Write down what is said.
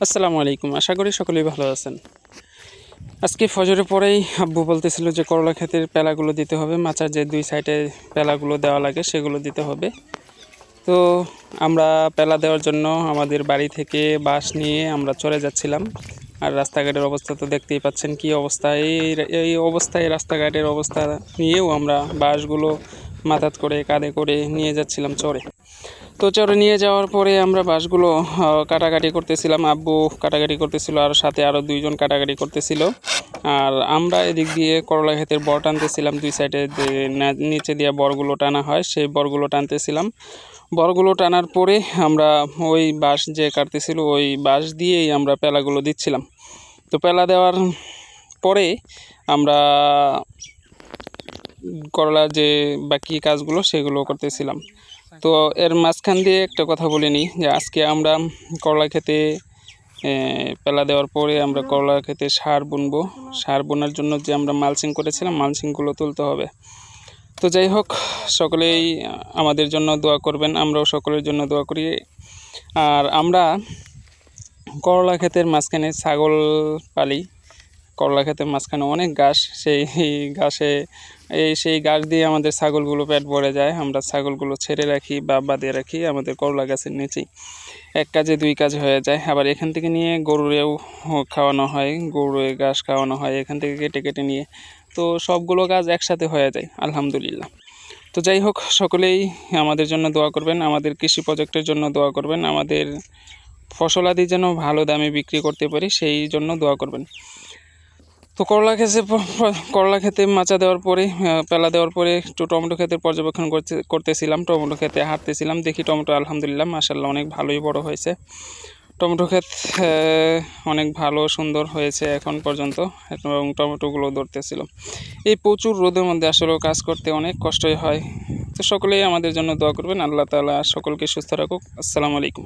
আসসালামু আলাইকুম। আশা করি সকলেই ভালো আছেন। আজকে ফজরের পরেই আব্বু বলতেছিল যে করলা ক্ষেতের প্যালাগুলো দিতে হবে, মাচার যে 2 সাইডে প্যালাগুলো দেওয়া লাগে সেগুলো দিতে হবে। তো আমরা প্যালা দেওয়ার জন্য আমাদের বাড়ি থেকে বাঁশ নিয়ে আমরা চলে যাচ্ছিলাম। আর রাস্তাঘাটের অবস্থা তো দেখতেই পাচ্ছেন কী অবস্থা। এই অবস্থায় রাস্তাঘাটের অবস্থা নিয়েও আমরা বাঁশগুলো মাথাত করে কাঁধে করে নিয়ে যাচ্ছিলাম চরে। তো চরে নিয়ে যাওয়ার পরে আমরা বাঁশগুলো কাটাকাটি করতেছিলাম, আব্বু কাটাকাটি করতেছিল আর সাথে আরও 2 জন কাটাকাটি করতেছিল। আর আমরা এদিক দিয়ে করলা ক্ষেতের বর টানতেছিলাম, 2 সাইডে যে নিচে দিয়ে বরগুলো টানা হয় সেই বরগুলো টানতেছিলাম। বরগুলো টানার পরে আমরা ওই বাঁশ যে কাটতেছিল ওই বাঁশ দিয়েই আমরা প্যালাগুলো দিচ্ছিলাম। তো প্যালা দেওয়ার পরে আমরা করলার যে বাকি কাজগুলো সেগুলো করতেছিলাম। তো এর মাঝখান দিয়ে একটা কথা বলে নিই যে আজকে আমরা করলা খেতে প্যালা দেওয়ার পরে আমরা করলা খেতে সার বুনবো। সার বোনার জন্য যে আমরা মালচিং করেছিলাম মালচিংগুলো তুলতে হবে। তো যাই হোক, সকলেই আমাদের জন্য দোয়া করবেন, আমরাও সকলের জন্য দোয়া করি। আর আমরা করলা ক্ষেতের মাঝখানে ছাগল পালি। করলা ক্ষেতের মাঝখানে অনেক ঘাস, সেই ঘাস দিয়ে আমাদের ছাগলগুলো পেট ভরে যায়। আমরা ছাগলগুলো ছেড়ে রাখি বা বাঁধিয়ে রাখি আমাদের করলা গাছের নিচেই। এক কাজে 2 কাজ হয়ে যায়। আবার এখান থেকে নিয়ে গরুরেও খাওয়ানো হয়, গরুরে ঘাস খাওয়ানো হয় এখান থেকে কেটে কেটে নিয়ে। তো সবগুলো কাজ একসাথে হয়ে যায় আলহামদুলিল্লাহ। তো যাই হোক, সকলেই আমাদের জন্য দোয়া করবেন, আমাদের কৃষি প্রজেক্টের জন্য দোয়া করবেন, আমাদের ফসলাদি যেন ভালো দামে বিক্রি করতে পারি সেই জন্য দোয়া করবেন। তো করলা খেতে মাচা দেওয়ার পরে প্যালা দেওয়ার পরে একটু টমেটো ক্ষেতের পর্যবেক্ষণ করতেছিলাম। টমেটো খেতে হাঁটতেছিলাম, দেখি টমেটো আলহামদুলিল্লাহ মাশাআল্লাহ অনেক ভালোই বড় হয়েছে। টমেটো ক্ষেত অনেক ভালো সুন্দর হয়েছে এখন পর্যন্ত, এবং টমেটোগুলো ধরতেছিল। এই প্রচুর রোদের মধ্যে আসলেও কাজ করতে অনেক কষ্টই হয়। তো সকলেই আমাদের জন্য দোয়া করবেন, আল্লাহ তাআলা সকলকে সুস্থ রাখুক। আসসালামু আলাইকুম।